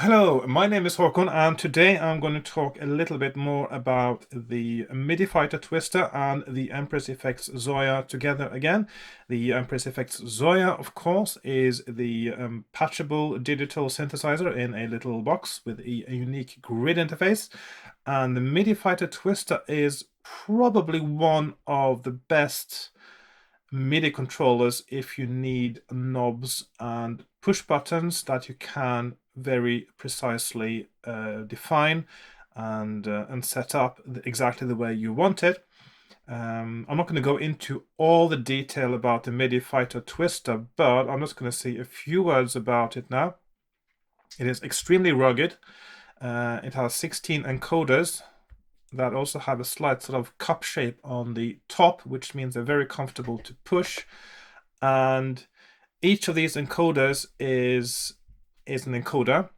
Hello, my name is Hakon, and today I'm going to talk a little bit more about the MIDI Fighter Twister and the Empress Effects Zoia together again. The Empress Effects Zoia, of course, is the patchable digital synthesizer in a little box with a unique grid interface. And the MIDI Fighter Twister is probably one of the best MIDI controllers if you need knobs and push buttons that you can very precisely define and set up exactly the way you want it. I'm not going to go into all the detail about the MIDI Fighter Twister, but I'm just going to say a few words about it now. It is extremely rugged. It has 16 encoders that also have a slight sort of cup shape on the top, which means they're very comfortable to push. And each of these encoders is an encoder.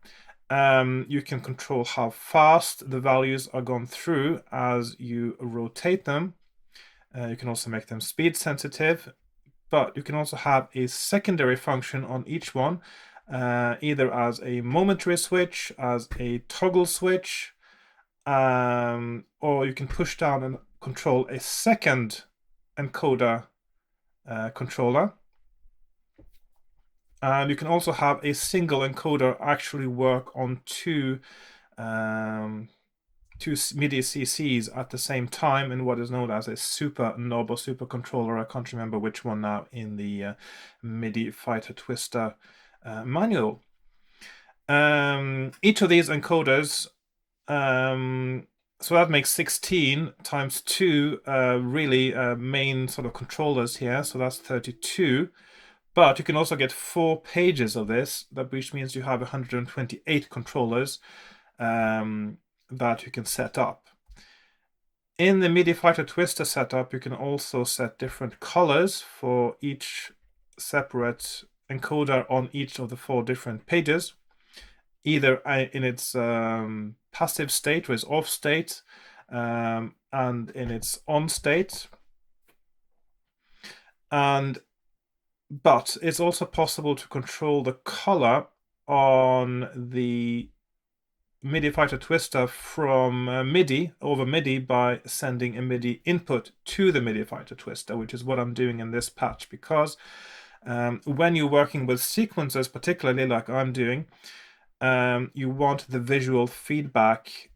You can control how fast the values are gone through as you rotate them. You can also make them speed sensitive, but you can also have a secondary function on each one, either as a momentary switch, as a toggle switch, or you can push down and control a second encoder controller. And you can also have a single encoder actually work on two MIDI CCs at the same time in what is known as a super knob or super controller. I can't remember which one now in the MIDI Fighter Twister manual. Each of these encoders, so that makes 16 times 2 really main sort of controllers here, so that's 32. But you can also get 4 pages of this, which means you have 128 controllers that you can set up. In the MIDI Fighter Twister setup, you can also set different colors for each separate encoder on each of the 4 different pages, either in its passive state or its off state, and in its on state. But it's also possible to control the color on the MIDI Fighter Twister from MIDI over MIDI by sending a MIDI input to the MIDI Fighter Twister, which is what I'm doing in this patch, because when you're working with sequencers, particularly like I'm doing, you want the visual feedback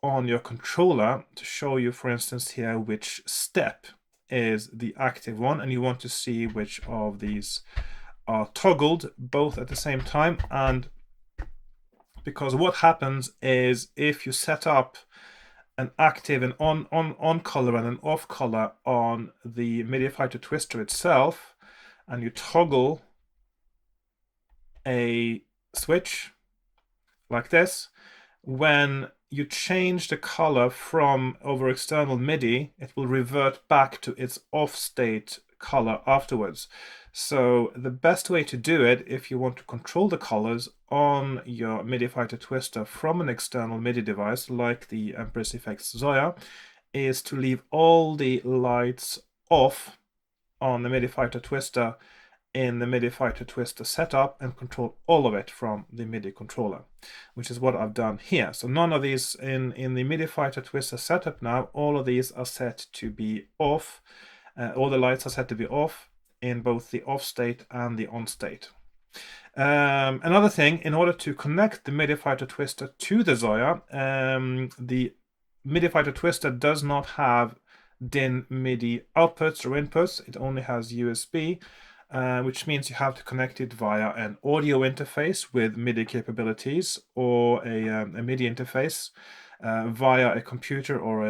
on your controller to show you, for instance, here which step is the active one, and you want to see which of these are toggled both at the same time. And because what happens is if you set up an active and on color and an off color on the MIDI Fighter Twister itself, and you toggle a switch like this, when you change the color from over external MIDI, it will revert back to its off state color afterwards. So the best way to do it, if you want to control the colors on your MIDI Fighter Twister from an external MIDI device like the Empress Effects Zoia, is to leave all the lights off on the MIDI Fighter Twister in the MIDI Fighter Twister setup and control all of it from the MIDI controller, which is what I've done here. So none of these in the MIDI Fighter Twister setup now, all of these are set to be off. All the lights are set to be off in both the off state and the on state. Another thing, in order to connect the MIDI Fighter Twister to the Zoia, the MIDI Fighter Twister does not have DIN MIDI outputs or inputs. It only has USB. Which means you have to connect it via an audio interface with MIDI capabilities, or a MIDI interface via a computer or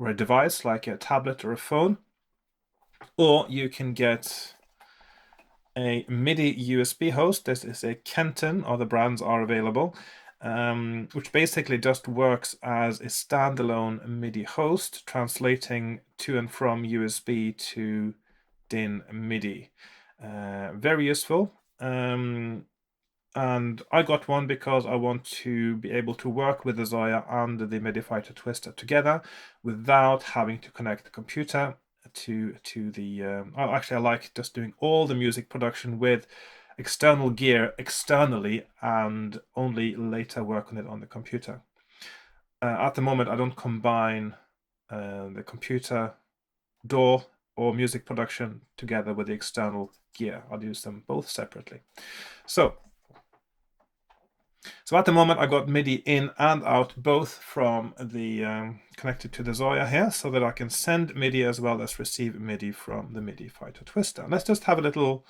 a device like a tablet or a phone. Or you can get a MIDI USB host. This is a Kenton, other brands are available, which basically just works as a standalone MIDI host, translating to and from USB to DIN MIDI. Very useful. And I got one because I want to be able to work with the Zoia and the MIDI Fighter Twister together without having to connect the computer to the. Actually, I like just doing all the music production with external gear externally and only later work on it on the computer. At the moment, I don't combine the computer DAW or music production together with the external gear. I'll use them both separately. So at the moment, I got MIDI in and out, both from the connected to the Zoia here, so that I can send MIDI as well as receive MIDI from the MIDI Fighter Twister. Let's just have a little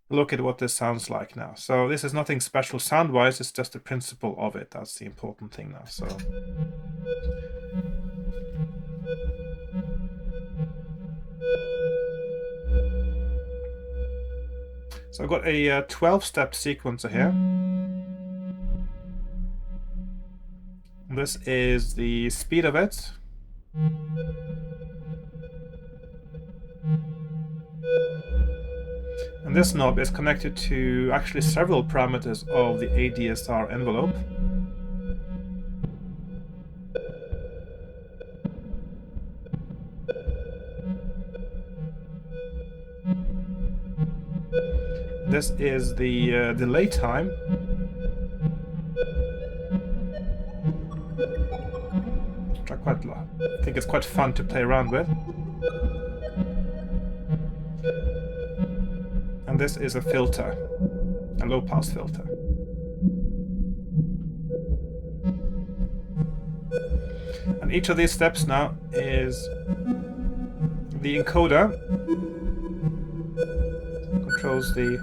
look at what this sounds like now. So this is nothing special sound-wise, it's just the principle of it. That's the important thing now. So I've got a 12-step sequencer here. This is the speed of it. And this knob is connected to actually several parameters of the ADSR envelope. This is the delay time. I think it's quite fun to play around with. And this is a filter, a low-pass filter. And each of these steps now is the encoder. Controls the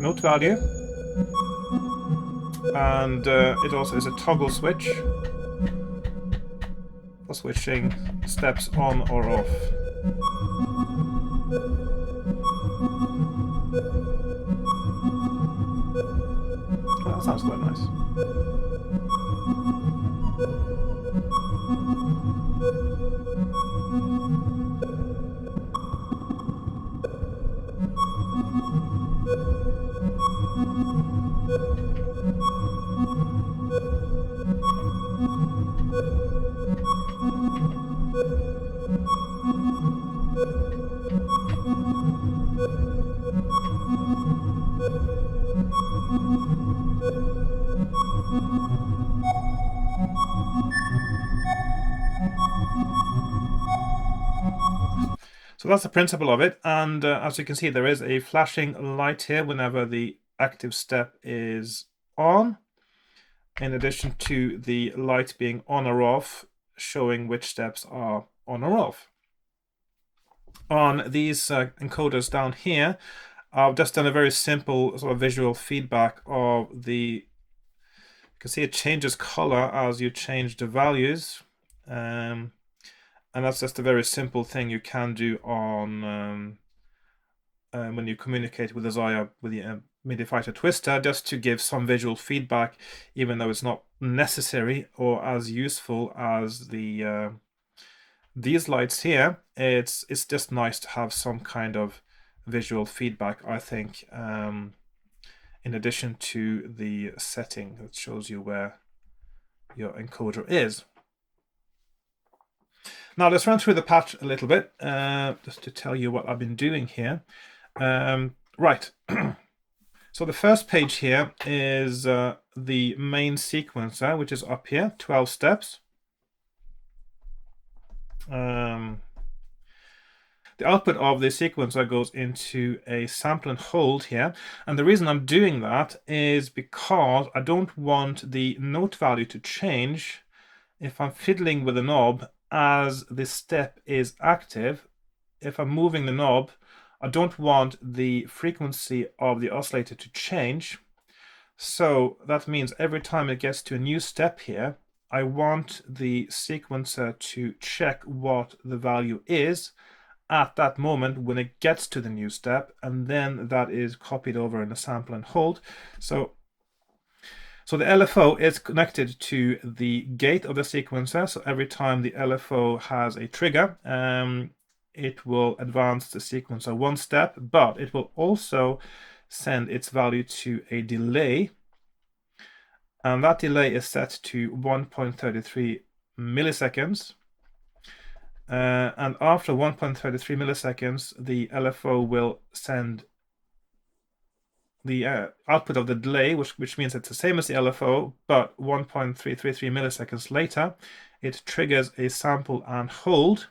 note value, and it also is a toggle switch for switching steps on or off. Oh, that sounds quite nice. So that's the principle of it, and as you can see, there is a flashing light here whenever the active step is on, in addition to the light being on or off, showing which steps are on or off. On these encoders down here, I've just done a very simple sort of visual feedback of the, you can see it changes color as you change the values. And that's just a very simple thing you can do on when you communicate with the Zoia, with the MIDI Fighter Twister, just to give some visual feedback, even though it's not necessary or as useful as the these lights here. It's just nice to have some kind of visual feedback, I think, in addition to the setting that shows you where your encoder is. Now let's run through the patch a little bit, just to tell you what I've been doing here. Right, so the first page here is the main sequencer, which is up here, 12 steps. The output of the sequencer goes into a sample and hold here, and the reason I'm doing that is because I don't want the note value to change if I'm fiddling with the knob as the step is active. If I'm moving the knob, I don't want the frequency of the oscillator to change. So that means every time it gets to a new step here, I want the sequencer to check what the value is at that moment when it gets to the new step, and then that is copied over in a sample and hold. So the LFO is connected to the gate of the sequencer, so every time the LFO has a trigger, it will advance the sequencer one step, but it will also send its value to a delay, and that delay is set to 1.33 milliseconds. And after 1.33 milliseconds, the LFO will send the output of the delay, which means it's the same as the LFO, but 1.333 milliseconds later, it triggers a sample and hold.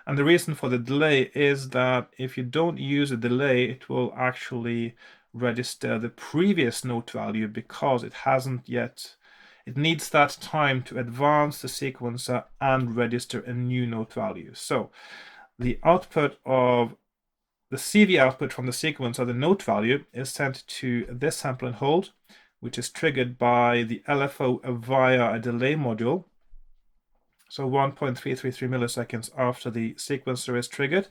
And the reason for the delay is that if you don't use a delay, it will actually register the previous note value because it hasn't yet. It needs that time to advance the sequencer and register a new note value. So the output of the CV output from the sequencer, the note value, is sent to this sample and hold, which is triggered by the LFO via a delay module. So 1.333 milliseconds after the sequencer is triggered,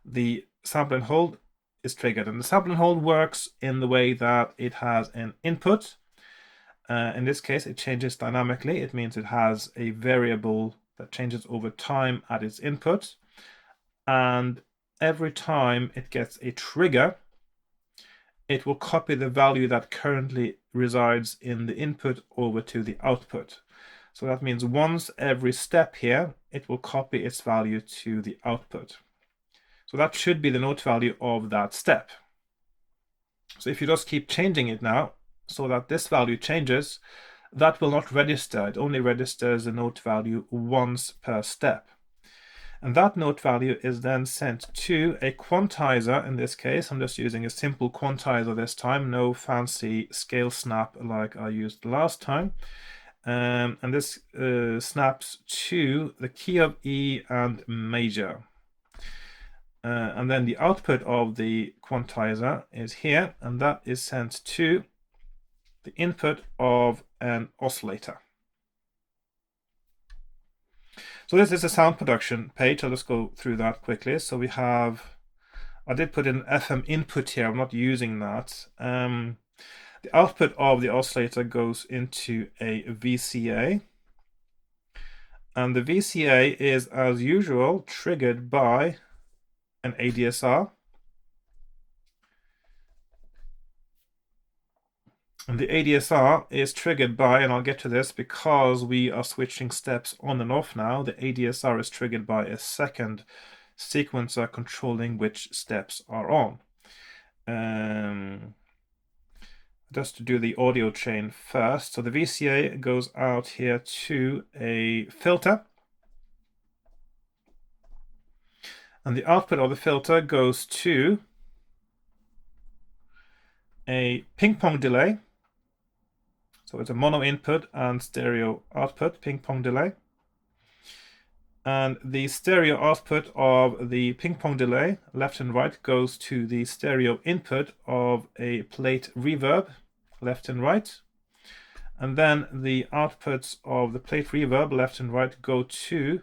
the sample and hold is triggered. And the sample and hold works in the way that it has an input. In this case, it changes dynamically. It means it has a variable that changes over time at its input. And every time it gets a trigger, it will copy the value that currently resides in the input over to the output. So that means once every step here, it will copy its value to the output. So that should be the note value of that step. So if you just keep changing it now, so that this value changes, that will not register. It only registers the note value once per step. And that note value is then sent to a quantizer. In this case, I'm just using a simple quantizer this time, no fancy scale snap like I used last time. And this snaps to the key of E and major. And then the output of the quantizer is here, and that is sent to the input of an oscillator. So this is a sound production page. I'll just go through that quickly. So we have, I did put in FM input here. I'm not using that. The output of the oscillator goes into a VCA. And the VCA is, as usual, triggered by an ADSR. And the ADSR is triggered by, and I'll get to this because we are switching steps on and off now, the ADSR is triggered by a second sequencer controlling which steps are on. Just to do the audio chain first. So the VCA goes out here to a filter. And the output of the filter goes to a ping pong delay. So it's a mono input and stereo output, ping pong delay. And the stereo output of the ping pong delay, left and right, goes to the stereo input of a plate reverb, left and right. And then the outputs of the plate reverb, left and right, go to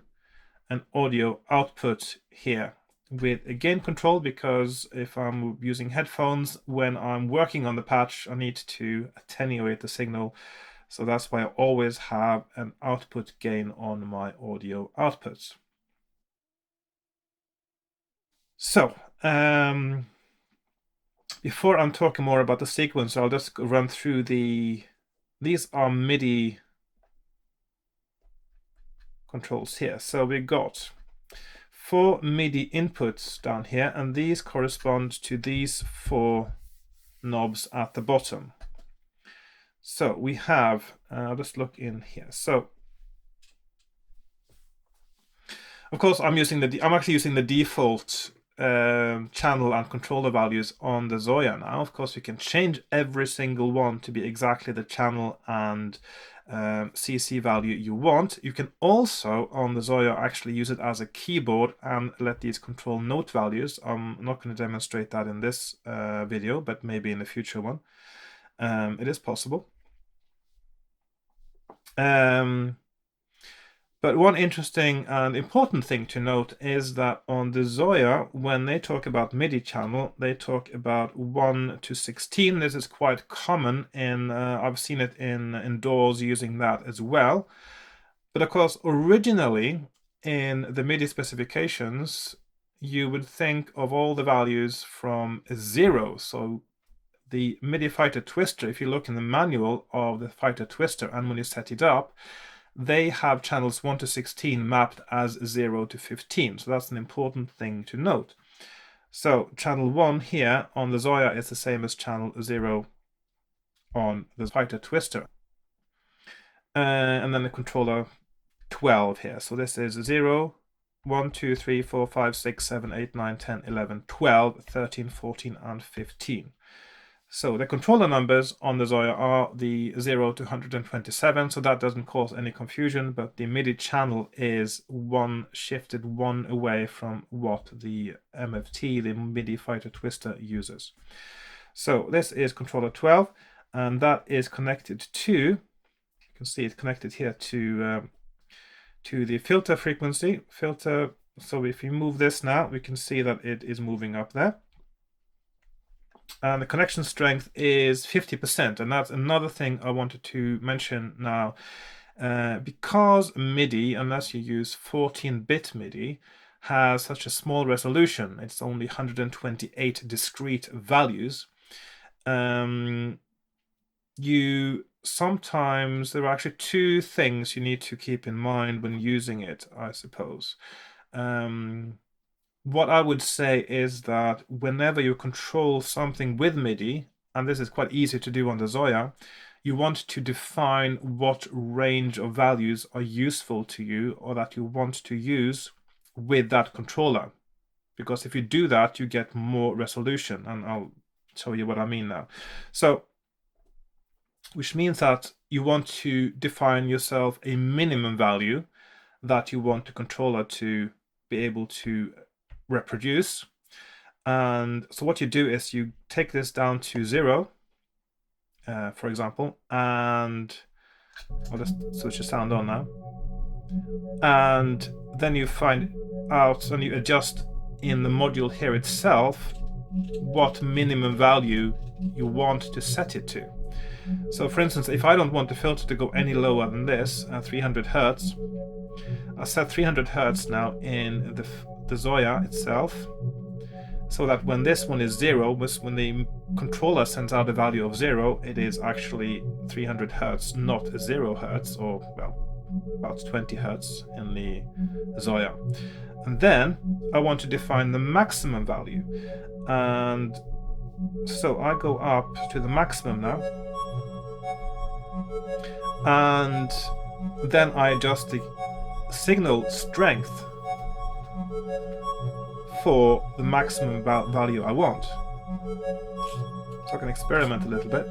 an audio output here with a gain control, because if I'm using headphones, when I'm working on the patch, I need to attenuate the signal. So that's why I always have an output gain on my audio outputs. So, before I'm talking more about the sequence, I'll just run through these are MIDI controls here. So we got 4 MIDI inputs down here, and these correspond to these 4 knobs at the bottom. So we have, I'll just look in here. So of course I'm actually using the default channel and controller values on the Zoia now. Of course, you can change every single one to be exactly the channel and CC value you want. You can also, on the Zoia, actually use it as a keyboard and let these control note values. I'm not going to demonstrate that in this video, but maybe in a future one. It is possible. But one interesting and important thing to note is that on the Zoia, when they talk about MIDI channel, they talk about 1 to 16. This is quite common in, I've seen it in DAWs using that as well. But of course, originally in the MIDI specifications, you would think of all the values from 0. So the MIDI Fighter twister, if you look in the manual of the Fighter twister and when you set it up, they have channels 1 to 16 mapped as 0 to 15. So that's an important thing to note. So channel 1 here on the Zoia is the same as channel 0 on the Fighter Twister. And then the controller 12 here. So this is 0, 1, 2, 3, 4, 5, 6, 7, 8, 9, 10, 11, 12, 13, 14, and 15. So the controller numbers on the Zoia are the 0 to 127, so that doesn't cause any confusion, but the MIDI channel is shifted one away from what the MFT, the MIDI Fighter Twister, uses. So this is controller 12, and that is connected to, you can see it connected here to the filter frequency. So if you move this now, we can see that it is moving up there. And the connection strength is 50%, and that's another thing I wanted to mention now. Because MIDI, unless you use 14-bit MIDI, has such a small resolution, it's only 128 discrete values, sometimes there are actually two things you need to keep in mind when using it, I suppose. What I would say is that whenever you control something with MIDI, and this is quite easy to do on the Zoia, you want to define what range of values are useful to you or that you want to use with that controller. Because if you do that, you get more resolution, and I'll show you what I mean now. So, which means that you want to define yourself a minimum value that you want the controller to be able to reproduce. And so what you do is you take this down to 0, for example, and I'll just switch the sound on now. And then you find out and you adjust in the module here itself what minimum value you want to set it to. So for instance, if I don't want the filter to go any lower than this, 300 Hertz, I set 300 Hertz now in the Zoia itself, so that when this one is 0, when the controller sends out a value of 0, it is actually 300 Hertz, not 0 Hertz, or well, about 20 Hertz in the Zoia. And then I want to define the maximum value, and so I go up to the maximum now, and then I adjust the signal strength for the maximum value I want. So I can experiment a little bit.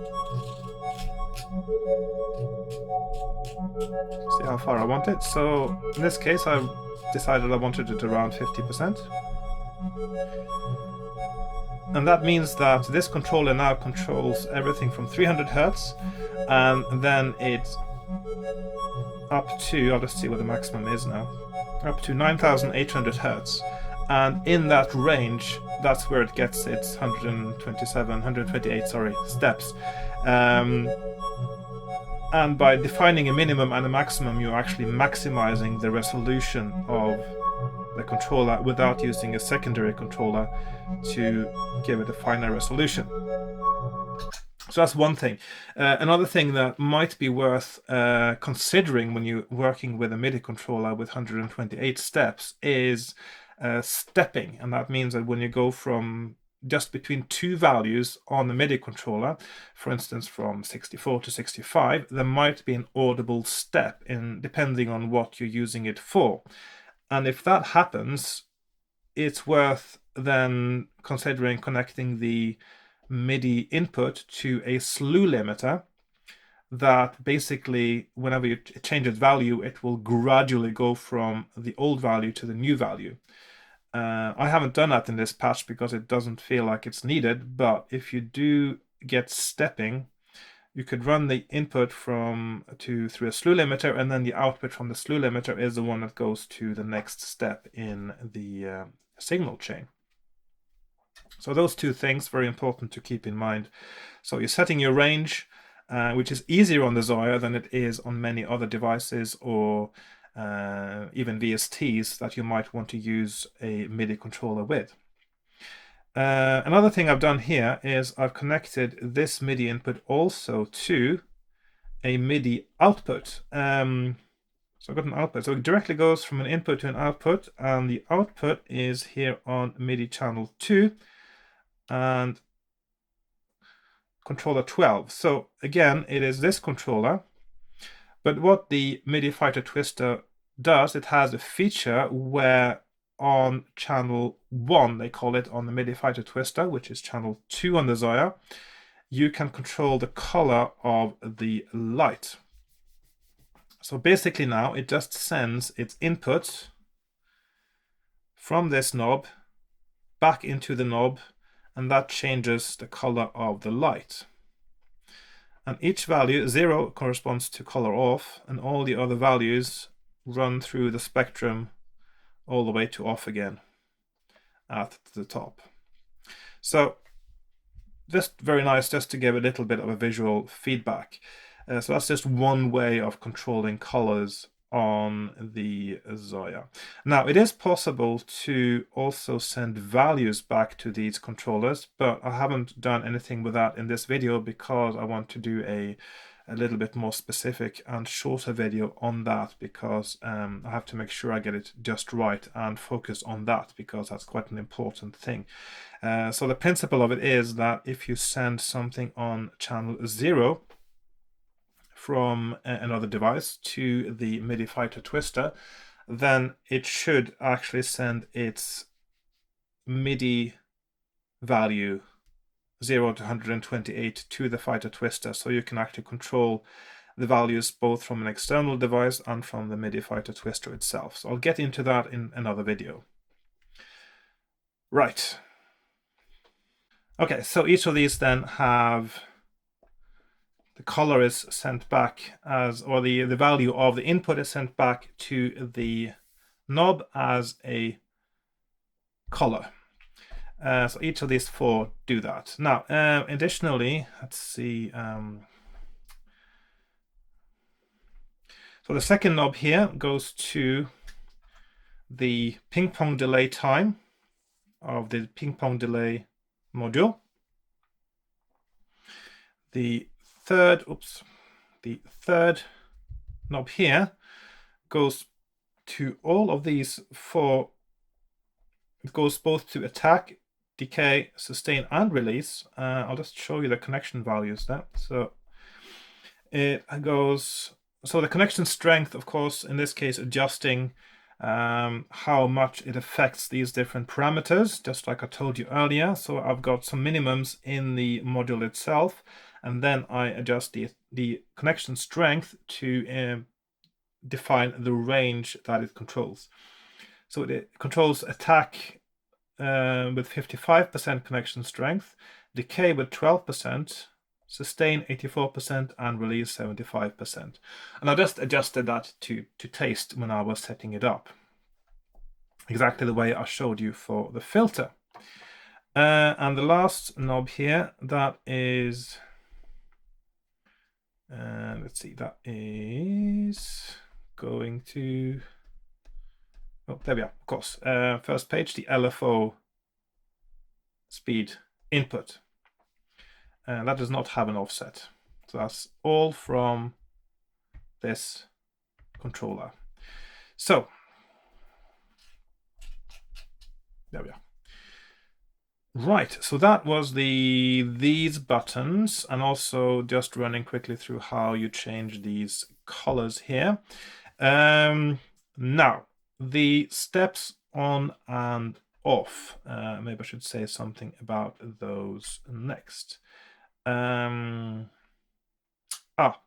See how far I want it. So in this case I decided I wanted it around 50%. And that means that this controller now controls everything from 300 Hertz, and then it's up to, I'll just see what the maximum is now, up to 9,800 Hertz. And in that range, that's where it gets its 128 steps. And by defining a minimum and a maximum, you're actually maximizing the resolution of the controller without using a secondary controller to give it a finer resolution. So that's one thing. Another thing that might be worth considering when you're working with a MIDI controller with 128 steps is stepping. And that means that when you go from just between two values on the MIDI controller, for instance from 64 to 65, there might be an audible step depending on what you're using it for. And if that happens, it's worth then considering connecting the MIDI input to a slew limiter that basically, whenever you change its value, it will gradually go from the old value to the new value. I haven't done that in this patch because it doesn't feel like it's needed, but if you do get stepping, you could run the input through a slew limiter, and then the output from the slew limiter is the one that goes to the next step in the signal chain. So those two things, very important to keep in mind. So you're setting your range, which is easier on the Zoia than it is on many other devices or even VSTs that you might want to use a MIDI controller with. Another thing I've done here is I've connected this MIDI input also to a MIDI output. So I've got an output. So it directly goes from an input to an output, and the output is here on MIDI channel 2 and controller 12. So again, it is this controller, but what the MIDI Fighter Twister does, it has a feature where on channel 1, they call it on the MIDI Fighter Twister, which is channel 2 on the Zoia, you can control the color of the light. So basically now it just sends its input from this knob back into the knob, and that changes the color of the light. And each value, 0 corresponds to color off, and all the other values run through the spectrum all the way to off again at the top. So just very nice, just to give a little bit of a visual feedback. So that's just one way of controlling colors on the Zoia. Now, it is possible to also send values back to these controllers, but I haven't done anything with that in this video because I want to do a little bit more specific and shorter video on that, because I have to make sure I get it just right and focus on that, because that's quite an important thing. So the principle of it is that if you send something on channel 0 from another device to the MIDI Fighter Twister, then it should actually send its MIDI value 0 to 128 to the Fighter Twister, so you can actually control the values both from an external device and from the MIDI Fighter Twister itself. So I'll get into that in another video. Right. Okay, so each of these then have the color is sent back as, or the value of the input is sent back to the knob as a color. So each of these 4 do that. Now, additionally, let's see. So the second knob here goes to the ping pong delay time of the ping pong delay module. The third knob here goes to all of these 4. It goes both to attack, decay, sustain, and release. I'll just show you the connection values there. So it goes, so the connection strength, of course, in this case, adjusting how much it affects these different parameters, just like I told you earlier. So I've got some minimums in the module itself, and then I adjust the connection strength to define the range that it controls. So it controls attack with 55% connection strength, decay with 12%, sustain 84%, and release 75%. And I just adjusted that to taste when I was setting it up, exactly the way I showed you for the filter. And the last knob here, that is, let's see, that is going to, oh, there we are, of course. First page, the LFO speed input. And that does not have an offset. So that's all from this controller. So, there we are. Right, so that was these buttons, and also just running quickly through how you change these colors here. Now, the steps on and off. Maybe I should say something about those next.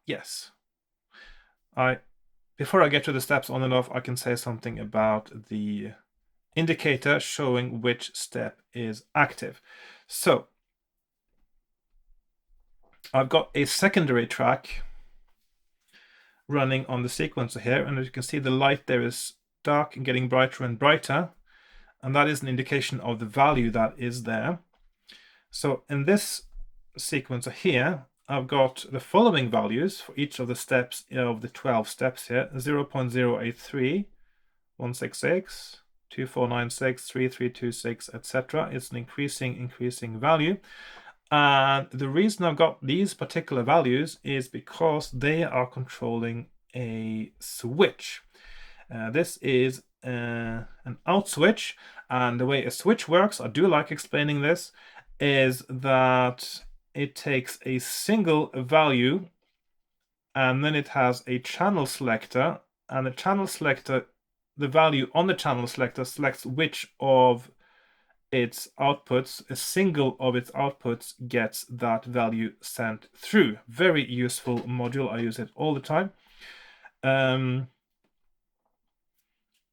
Yes. Before I get to the steps on and off, I can say something about the indicator showing which step is active. So I've got a secondary track running on the sequencer here, and as you can see, the light there is dark and getting brighter and brighter, and that is an indication of the value that is there. So in this sequencer here, I've got the following values for each of the steps of the 12 steps here: 0.083, 166, 2496, 3326, etc. It's an increasing value. And the reason I've got these particular values is because they are controlling a switch. This is an out switch, and the way a switch works, I do like explaining this, is that it takes a single value and then it has a channel selector, and the channel selector, the value on the channel selector selects which of its outputs, a single of its outputs gets that value sent through. Very useful module. I use it all the time.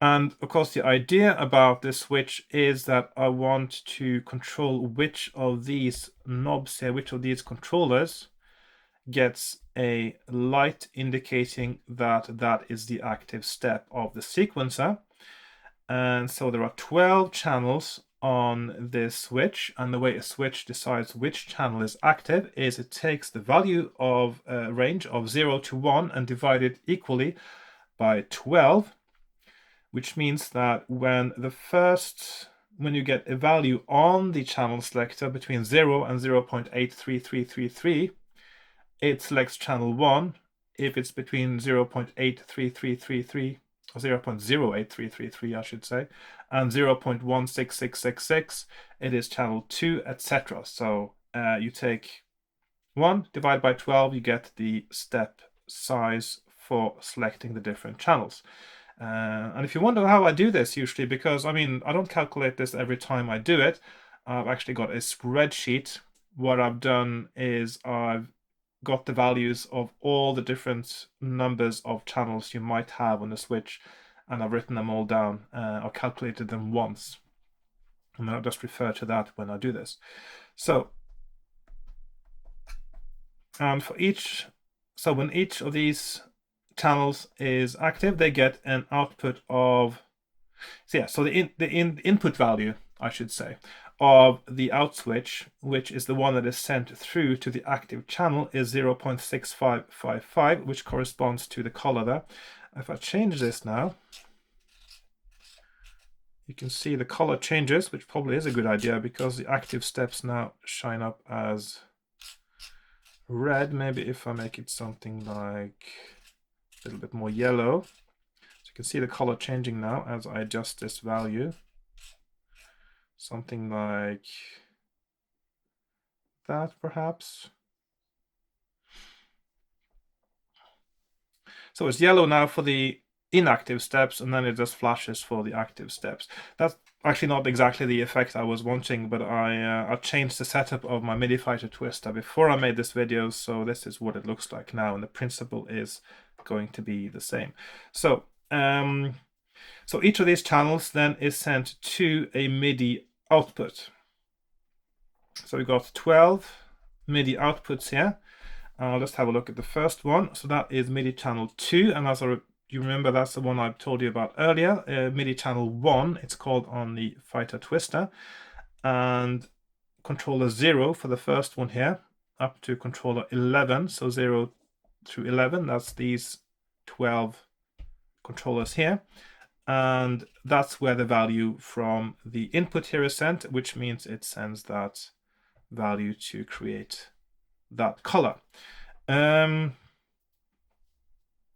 And of course, the idea about this switch is that I want to control which of these knobs here, which of these controllers gets a light indicating that that is the active step of the sequencer. And so there are 12 channels on this switch, and the way a switch decides which channel is active is it takes the value of a range of 0 to 1 and divide it equally by 12, which means that when you get a value on the channel selector between 0 and 0.83333, it selects channel 1. If it's between 0.83333 or 0.08333, I should say, and 0.16666, it is channel 2, etc. So you take 1 divided by 12, you get the step size for selecting the different channels. And if you wonder how I do this usually, because I mean, I don't calculate this every time I do it. I've actually got a spreadsheet. What I've done is I've got the values of all the different numbers of channels you might have on the switch, and I've written them all down. I've calculated them once, and I'll just refer to that when I do this. So, and for each, so when each of these channels is active, they get an output of, so the input value, I should say, of the out switch, which is the one that is sent through to the active channel, is 0.6555, which corresponds to the color there. If I change this now, you can see the color changes, which probably is a good idea because the active steps now shine up as red. Maybe if I make it something like a little bit more yellow. So you can see the color changing now as I adjust this value. Something like that, perhaps. So it's yellow now for the inactive steps, and then it just flashes for the active steps. That's actually not exactly the effect I was wanting, but I changed the setup of my MIDI Fighter twister before I made this video, so this is what it looks like now, and the principle is going to be the same. So, so each of these channels then is sent to a MIDI output. So we got 12 MIDI outputs here. I'll just have a look at the first one. So that is MIDI channel 2, and as you remember, that's the one I told you about earlier. MIDI channel 1, it's called on the Fighter Twister, and controller 0 for the first one here, up to controller 11. So 0 through 11, that's these 12 controllers here. And that's where the value from the input here is sent, which means it sends that value to create that color.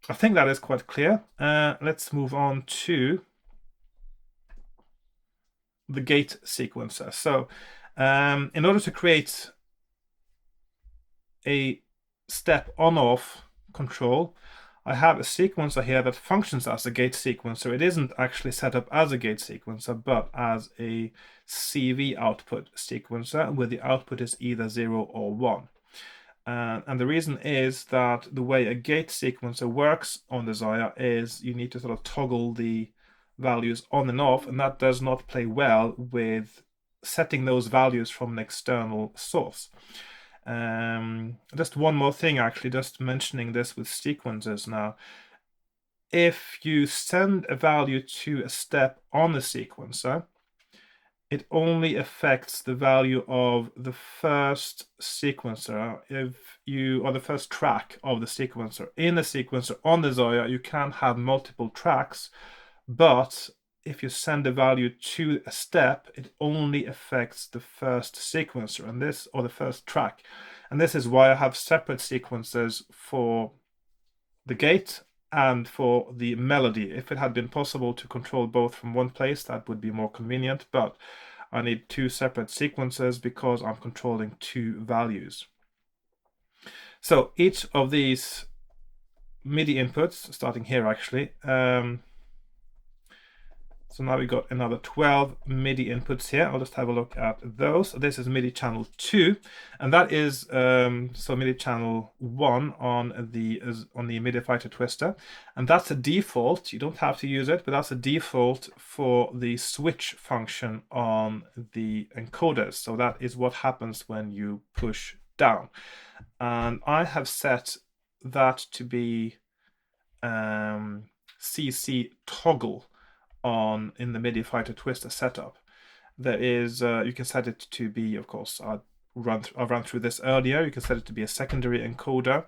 I think that is quite clear. Let's move on to the gate sequencer. So in order to create a step on-off control, I have a sequencer here that functions as a gate sequencer. It isn't actually set up as a gate sequencer, but as a CV output sequencer, where the output is either 0 or 1. And the reason is that the way a gate sequencer works on the Zoia is you need to sort of toggle the values on and off, and that does not play well with setting those values from an external source. Just one more thing, actually, just mentioning this with sequencers now. If you send a value to a step on the sequencer, it only affects the value of the first sequencer or the first track of the sequencer. In a sequencer on the Zoia, you can have multiple tracks, but if you send a value to a step, it only affects the first sequencer or the first track. And this is why I have separate sequencers for the gate and for the melody. If it had been possible to control both from one place, that would be more convenient, but I need two separate sequences because I'm controlling two values. So each of these MIDI inputs, starting here actually, so now we got another 12 MIDI inputs here. I'll just have a look at those. This is MIDI channel 2, and that is so MIDI channel 1 on the MIDI Fighter twister, and that's a default. You don't have to use it, but that's a default for the switch function on the encoders. So that is what happens when you push down, and I have set that to be CC toggle in the MIDI Fighter twister setup. There is you can set it to be, of course, I've run through this earlier. You can set it to be a secondary encoder.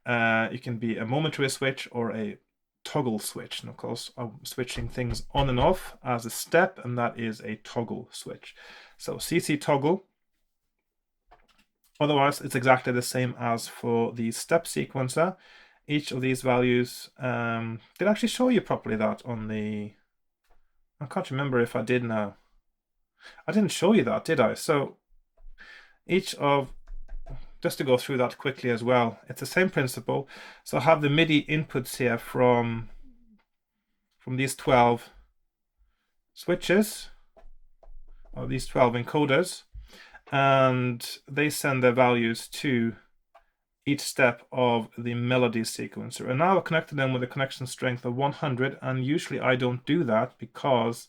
It can be a momentary switch or a toggle switch, and of course I'm switching things on and off as a step, and that is a toggle switch. So CC toggle. Otherwise, it's exactly the same as for the step sequencer. Each of these values, did I actually show you properly that on the... I can't remember if I did now. I didn't show you that, did I? So each of, just to go through that quickly as well, it's the same principle. So I have the MIDI inputs here from these 12 switches, or these 12 encoders, and they send their values to each step of the melody sequencer. And now I've connected them with a connection strength of 100, and usually I don't do that because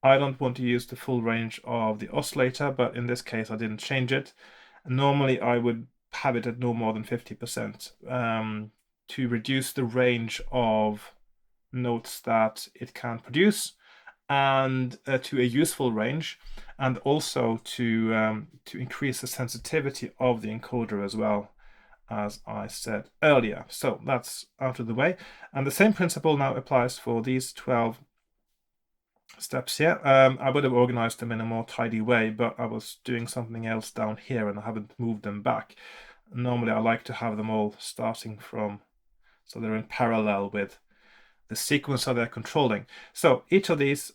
I don't want to use the full range of the oscillator, but in this case I didn't change it. Normally I would have it at no more than 50% to reduce the range of notes that it can produce, and to a useful range, and also to increase the sensitivity of the encoder as well, as I said earlier. So that's out of the way, and the same principle now applies for these 12 steps here. I would have organized them in a more tidy way, but I was doing something else down here and I haven't moved them back. Normally I like to have them all starting from, so they're in parallel with the sequencer they're controlling. So each of these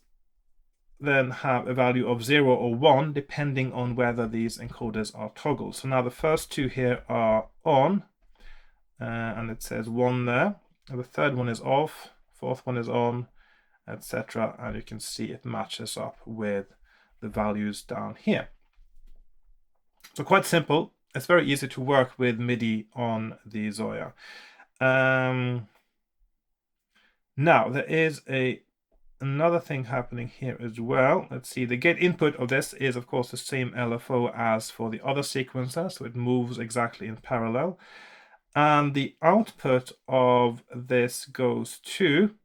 then have a value of 0 or 1 depending on whether these encoders are toggled. So now the first two here are on, and it says 1 there. And the third one is off, fourth one is on, etc. And you can see it matches up with the values down here. So quite simple. It's very easy to work with MIDI on the Zoia. Now there is another thing happening here as well. Let's see, the gate input of this is of course the same LFO as for the other sequencer, so it moves exactly in parallel. And the output of this goes to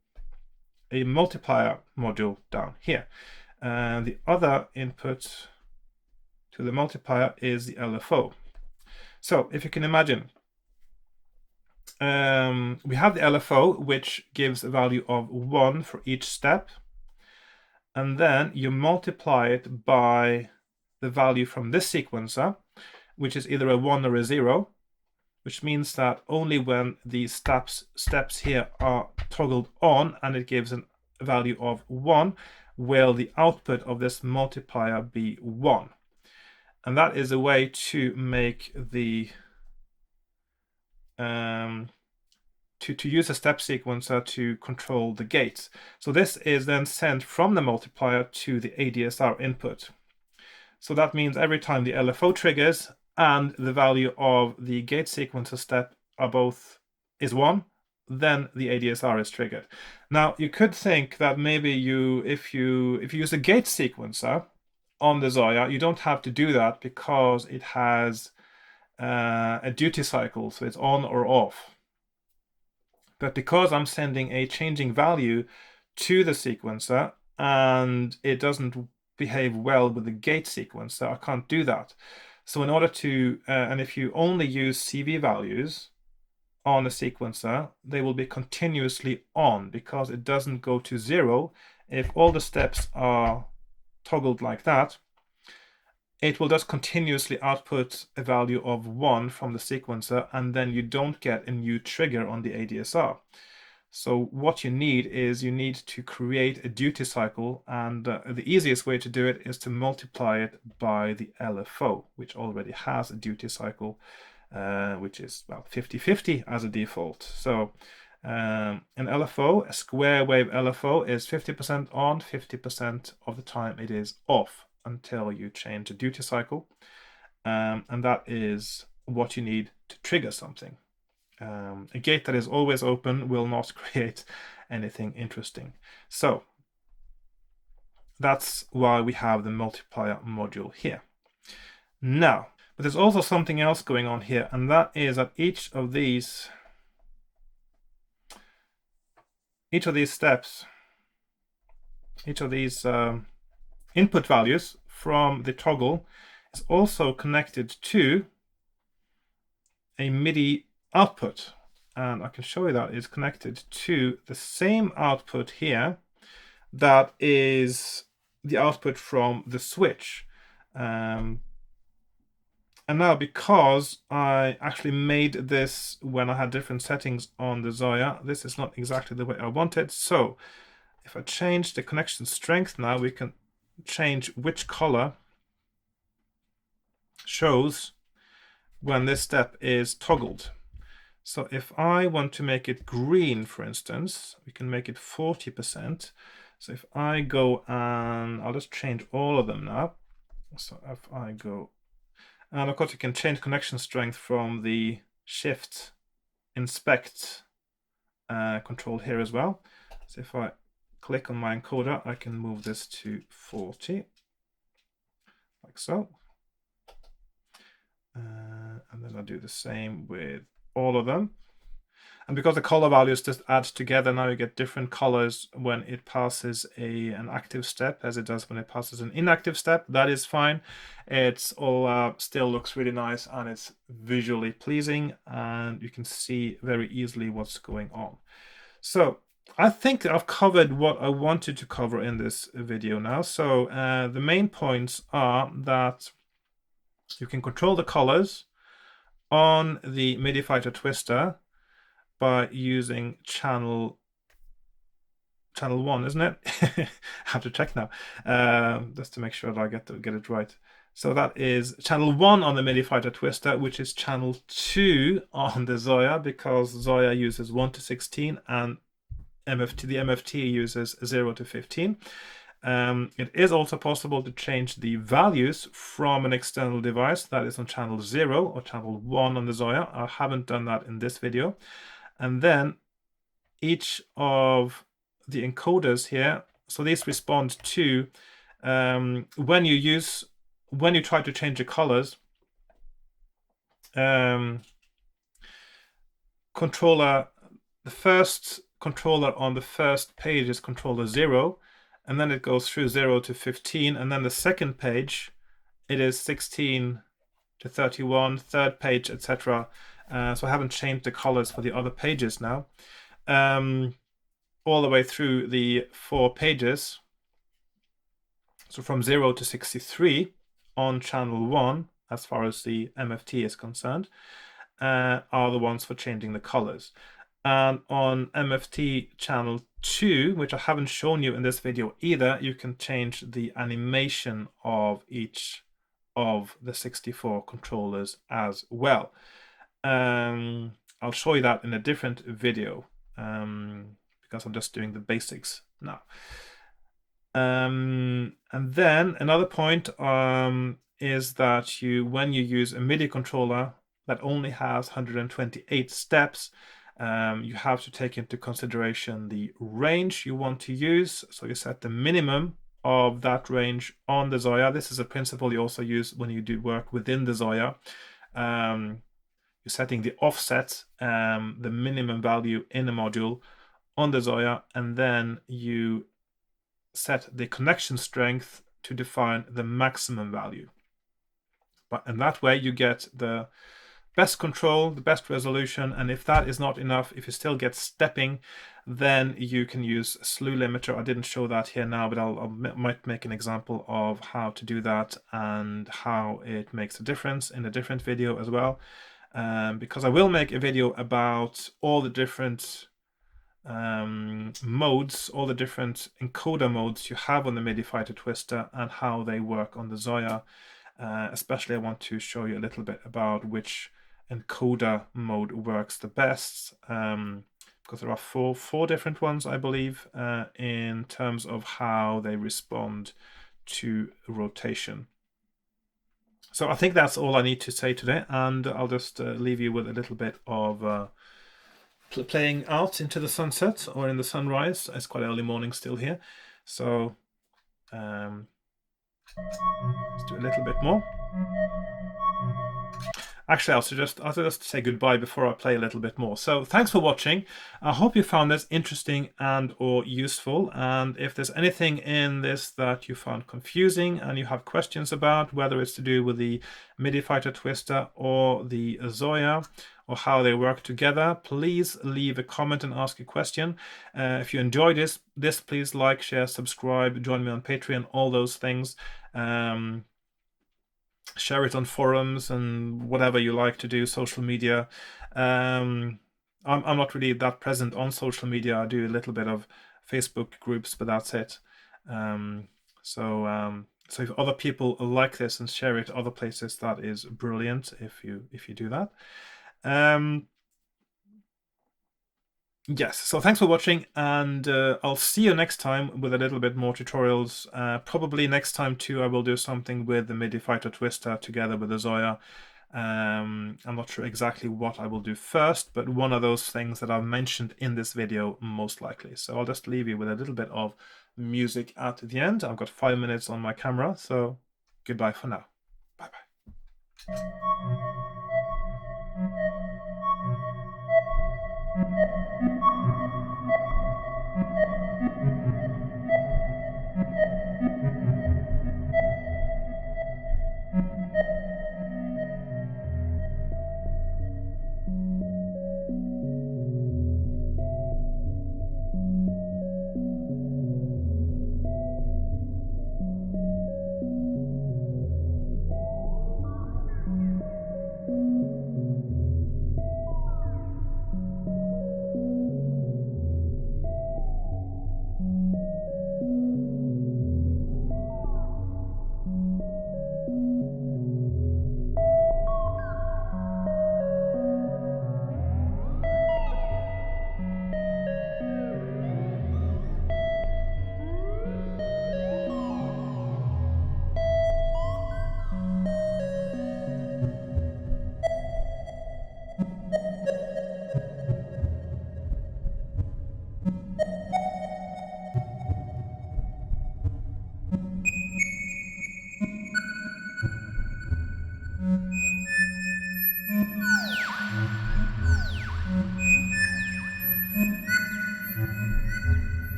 a multiplier module down here. And the other input to the multiplier is the LFO. So if you can imagine, we have the LFO, which gives a value of 1 for each step, and then you multiply it by the value from this sequencer, which is either a 1 or a 0, which means that only when the steps here are toggled on and it gives a value of 1 will the output of this multiplier be 1. And that is a way to make the to use a step sequencer to control the gates. So this is then sent from the multiplier to the ADSR input. So that means every time the LFO triggers and the value of the gate sequencer step is 1, then the ADSR is triggered. Now you could think that maybe if you use a gate sequencer on the Zoia, you don't have to do that because it has a duty cycle, so it's on or off. But because I'm sending a changing value to the sequencer and it doesn't behave well with the gate sequencer, I can't do that. So in order to, and if you only use CV values on a sequencer, they will be continuously on because it doesn't go to 0. If all the steps are toggled like that, it will just continuously output a value of 1 from the sequencer, and then you don't get a new trigger on the ADSR. So what you need is you need to create a duty cycle, and the easiest way to do it is to multiply it by the LFO, which already has a duty cycle, which is about 50-50 as a default. So an LFO, a square wave LFO, is 50% on, 50% of the time it is off until you change the duty cycle. And that is what you need to trigger something. A gate that is always open will not create anything interesting. So that's why we have the multiplier module here. Now, but there's also something else going on here, and that is that each of these steps, each of these input values from the toggle is also connected to a MIDI output. And I can show you that it's connected to the same output here that is the output from the switch. And now, because I actually made this when I had different settings on the Zoia, this is not exactly the way I want it. So if I change the connection strength now, we can change which color shows when this step is toggled. So if I want to make it green, for instance, we can make it 40%. So if I go and I'll just change all of them now. So if I go, and of course you can change connection strength from the shift inspect control here as well. So if I click on my encoder, I can move this to 40, like so. And then I'll do the same with all of them. And because the color values just add together, now you get different colors when it passes an active step as it does when it passes an inactive step. That is fine. It's all still looks really nice and it's visually pleasing, and you can see very easily what's going on. So I think I've covered what I wanted to cover in this video now. So the main points are that you can control the colors on the MIDI Fighter Twister by using channel 1, isn't it? I have to check now, just to make sure that I get it right. So that is channel 1 on the MIDI Fighter Twister, which is channel 2 on the Zoia, because Zoia uses 1 to 16 and the MFT uses 0 to 15. It is also possible to change the values from an external device that is on channel 0 or channel 1 on the Zoia. I haven't done that in this video. And then each of the encoders here, so these respond to when you try to change the colors, the first controller on the first page is controller 0, and then it goes through 0 to 15, and then the second page it is 16 to 31, third page, etc. So I haven't changed the colors for the other pages now. All the way through the 4 pages. So from 0 to 63 on channel 1, as far as the MFT is concerned, are the ones for changing the colors. And on MFT channel 2, which I haven't shown you in this video either, you can change the animation of each of the 64 controllers as well. I'll show you that in a different video because I'm just doing the basics now. And then another point is that when you use a MIDI controller that only has 128 steps, you have to take into consideration the range you want to use. So you set the minimum of that range on the Zoia. This is a principle you also use when you do work within the Zoia. You're setting the offset, the minimum value in the module on the Zoia, and then you set the connection strength to define the maximum value. But in that way, you get the best control, the best resolution, and if that is not enough, if you still get stepping, then you can use a slew limiter. I didn't show that here now, but I might make an example of how to do that and how it makes a difference in a different video as well. Because I will make a video about all the different modes, all the different encoder modes you have on the MIDI Fighter Twister and how they work on the Zoia. Especially I want to show you a little bit about which encoder mode works the best, because there are four different ones, I believe, in terms of how they respond to rotation. So I think that's all I need to say today, and I'll just leave you with a little bit of playing out into the sunset or in the sunrise. It's quite early morning still here, so let's do a little bit more. Actually, I'll just say goodbye before I play a little bit more. So thanks for watching. I hope you found this interesting and or useful. And if there's anything in this that you found confusing and you have questions about, whether it's to do with the MIDI Fighter Twister or the Zoia, or how they work together, please leave a comment and ask a question. If you enjoyed this, please like, share, subscribe, join me on Patreon, all those things. Share it on forums and whatever you like to do, social media. I'm not really that present on social media. I do a little bit of Facebook groups, but that's it. So if other people like this and share it other places, that is brilliant if you do that. Yes, so thanks for watching, and I'll see you next time with a little bit more tutorials. Probably next time too I will do something with the MIDI Fighter Twister together with the Zoia. I'm not sure exactly what I will do first, but one of those things that I've mentioned in this video most likely. So I'll just leave you with a little bit of music at the end. I've got 5 minutes on my camera, so goodbye for now. Bye-bye.